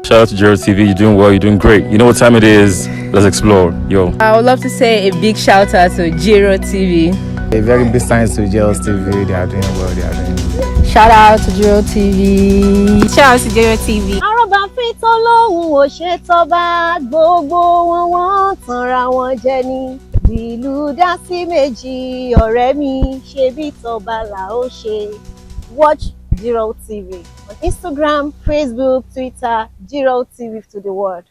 Shout out to Jiroltv. You're doing well. You're doing great. You know what time it is. Let's explore. Yo. I would love to say a big shout out to Jiroltv. A very big thanks to Jiroltv. They are doing well. They are doing well. Shout out to Jiroltv. Shout out to Jiroltv. Àròbá fìtọ́ lóhùn ò ṣe tọ́ba gbogbo wọn tanra wọn jẹ ní. Ìlú dá sí méjì ọ̀rẹ́ mi ṣe bí tọ́ba là ó ṣe. Watch Jiroltv on Instagram, Facebook, Twitter. Jiroltv to the world.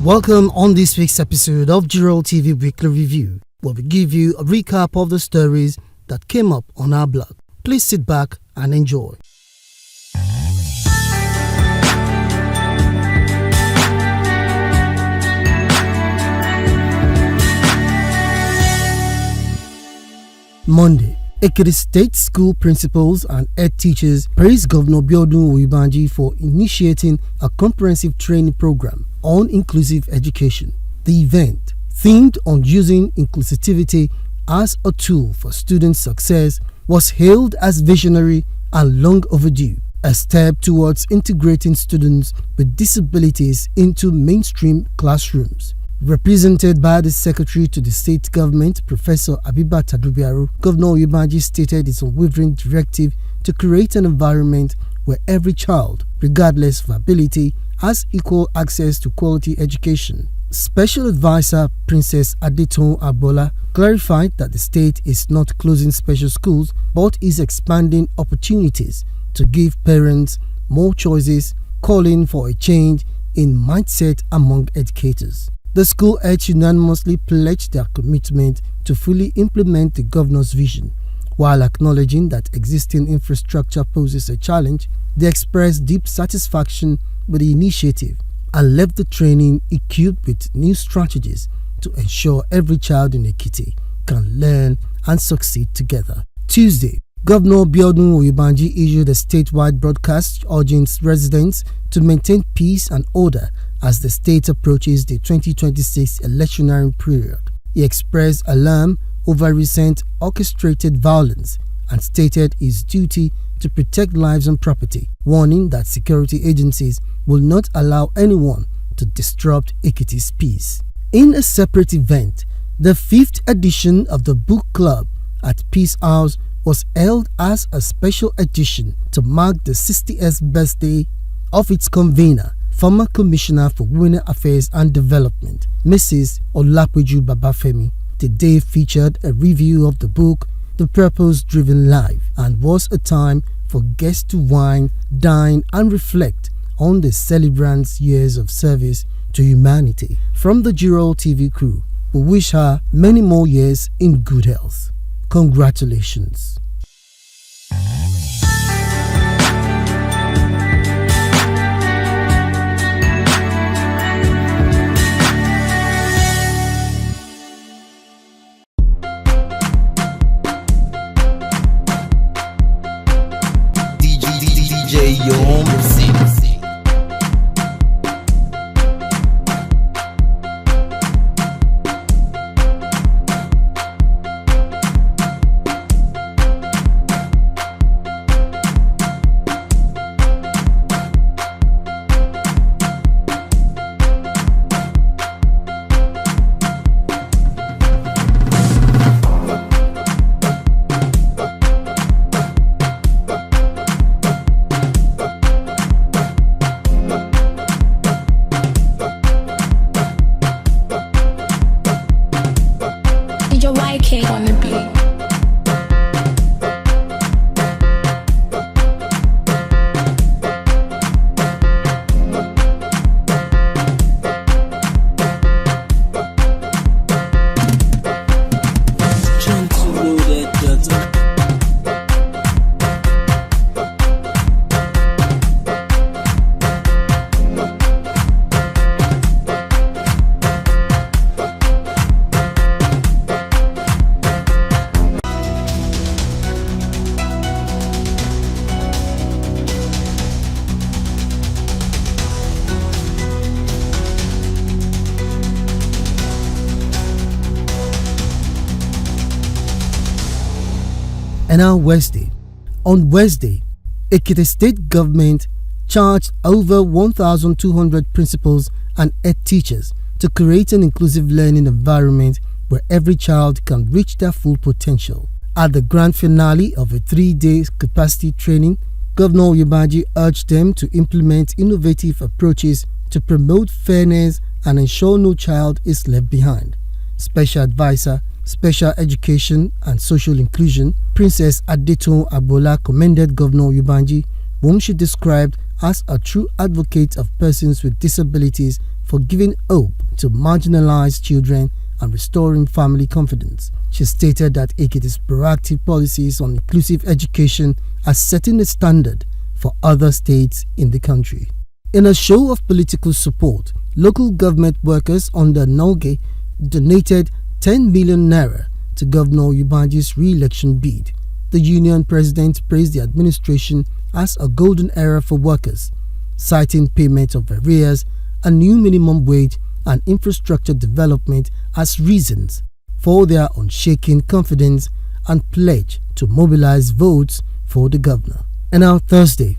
Welcome on this week's episode of Jiroltv Weekly Review, where we give you a recap of the stories that came up on our blog. Please sit back and enjoy. Monday, Ekiti State School principals and head teachers praised Governor Biodun Oyèbánjí for initiating a comprehensive training program on inclusive education. The event, themed on using inclusivity as a tool for student success, was hailed as visionary and long overdue, a step towards integrating students with disabilities into mainstream classrooms. Represented by the Secretary to the State Government, Professor Abiba Tadubiaru, Governor Oyèbánjí stated its unwavering directive to create an environment where every child, regardless of ability, has equal access to quality education. Special Advisor Princess Adeton Agbola clarified that the state is not closing special schools but is expanding opportunities to give parents more choices, calling for a change in mindset among educators. The school heads unanimously pledged their commitment to fully implement the governor's vision. While acknowledging that existing infrastructure poses a challenge, they expressed deep satisfaction with the initiative and left the training equipped with new strategies to ensure every child in Ekiti can learn and succeed together. Tuesday, Governor Biodun Oyèbánjí issued a statewide broadcast urging residents to maintain peace and order as the state approaches the 2026 electionary period. He expressed alarm over recent orchestrated violence and stated his duty to protect lives and property, warning that security agencies will not allow anyone to disrupt Ekiti's peace. In a separate event, the 5th edition of the book club at Peace House was held as a special edition to mark the 60th birthday of its convener, former Commissioner for Women Affairs and Development, Mrs. Olapeju Babafemi. The day featured a review of the book, The Purpose-Driven Life, and was a time for guests to wine, dine, and reflect on the celebrant's years of service to humanity. From the Jiroltv crew, we wish her many more years in good health. Congratulations. DJ Yom And now Wednesday. On Wednesday, Ekiti state government charged over 1,200 principals and head teachers to create an inclusive learning environment where every child can reach their full potential. At the grand finale of a 3-day capacity training, Governor Oyèbánjí urged them to implement innovative approaches to promote fairness and ensure no child is left behind. Special Advisor, Special Education and Social Inclusion, Princess Adetun Agbola commended Governor Oyèbánjí, whom she described as a true advocate of persons with disabilities, for giving hope to marginalized children and restoring family confidence. She stated that Ekiti's proactive policies on inclusive education are setting a standard for other states in the country. In a show of political support, local government workers under Nolge donated 10 million naira to Governor Oyèbánjí's re-election bid. The union president praised the administration as a golden era for workers, citing payment of arrears, a new minimum wage and infrastructure development as reasons for their unshaken confidence and pledge to mobilize votes for the governor. And now Thursday.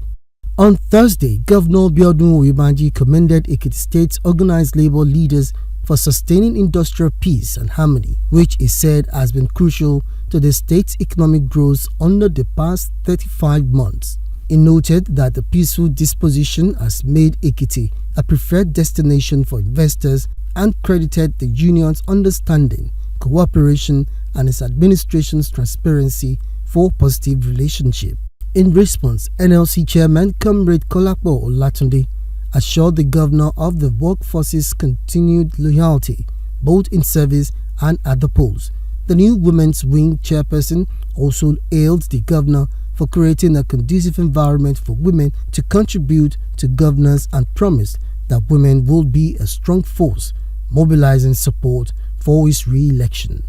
On Thursday, Governor Biodun Oyèbánjí commended Ekiti State's organized labor leaders for sustaining industrial peace and harmony, which is said has been crucial to the state's economic growth under the past 35 months. He noted that the peaceful disposition has made Ekiti a preferred destination for investors and credited the union's understanding, cooperation and its administration's transparency for positive relationship. In response, NLC Chairman Comrade Kolapo Olatunde assured the governor of the workforce's continued loyalty, both in service and at the polls. The new Women's Wing chairperson also hailed the governor for creating a conducive environment for women to contribute to governance and promised that women will be a strong force, mobilizing support for his re-election.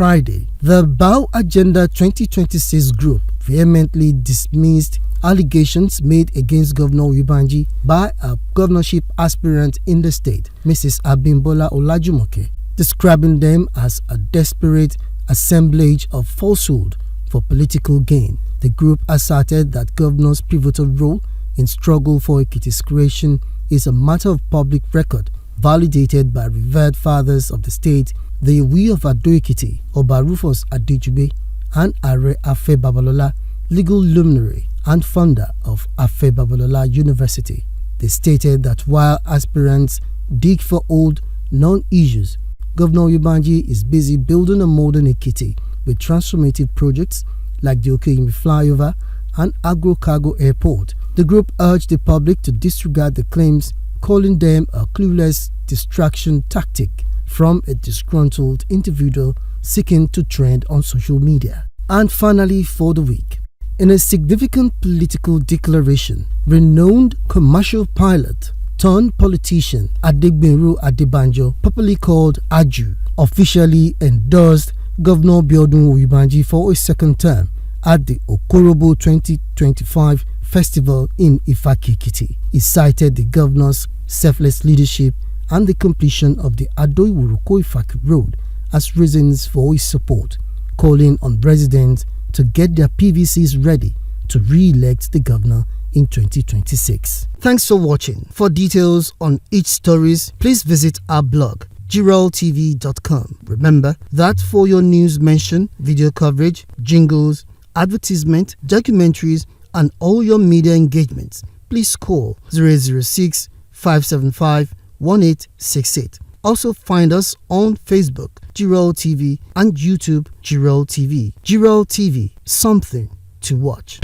Friday, the BAU Agenda 2026 group vehemently dismissed allegations made against Governor Oyèbánjí by a governorship aspirant in the state, Mrs. Abimbola Olajumoke, describing them as a desperate assemblage of falsehood for political gain. The group asserted that governor's pivotal role in struggle for Ekiti's creation is a matter of public record, validated by revered fathers of the state, the Iwi of Ado-Ekiti, Oba Rufus Adejugbe, and Are Afe Babalola, legal luminary and founder of Afe Babalola University. They stated that while aspirants dig for old, non-issues, Governor Oyèbánjí is busy building a modern Ekiti with transformative projects like the Okeyimi flyover and agro-cargo airport. The group urged the public to disregard the claims, calling them a clueless distraction tactic from a disgruntled individual seeking to trend on social media. And finally, for the week, In a significant political declaration, renowned commercial pilot turned politician Adegbenro Adebanjo, popularly called Aju, officially endorsed Governor Biodun Oyebanji for a second term at the Okorobo 2025 festival in Ekiti. He cited the governor's selfless leadership and the completion of the Ado-Iwuruko-Ifaki road as reasons for his support, calling on residents to get their PVCs ready to re-elect the governor in 2026. Thanks for watching. For details on each stories, please visit our blog, Jiroltv.com. Remember that for your news mention, video coverage, jingles, advertisement, documentaries, and all your media engagements, please call 006 575 1868. Also find us on Facebook, Jiroltv, and YouTube, Jiroltv. Jiroltv, something to watch.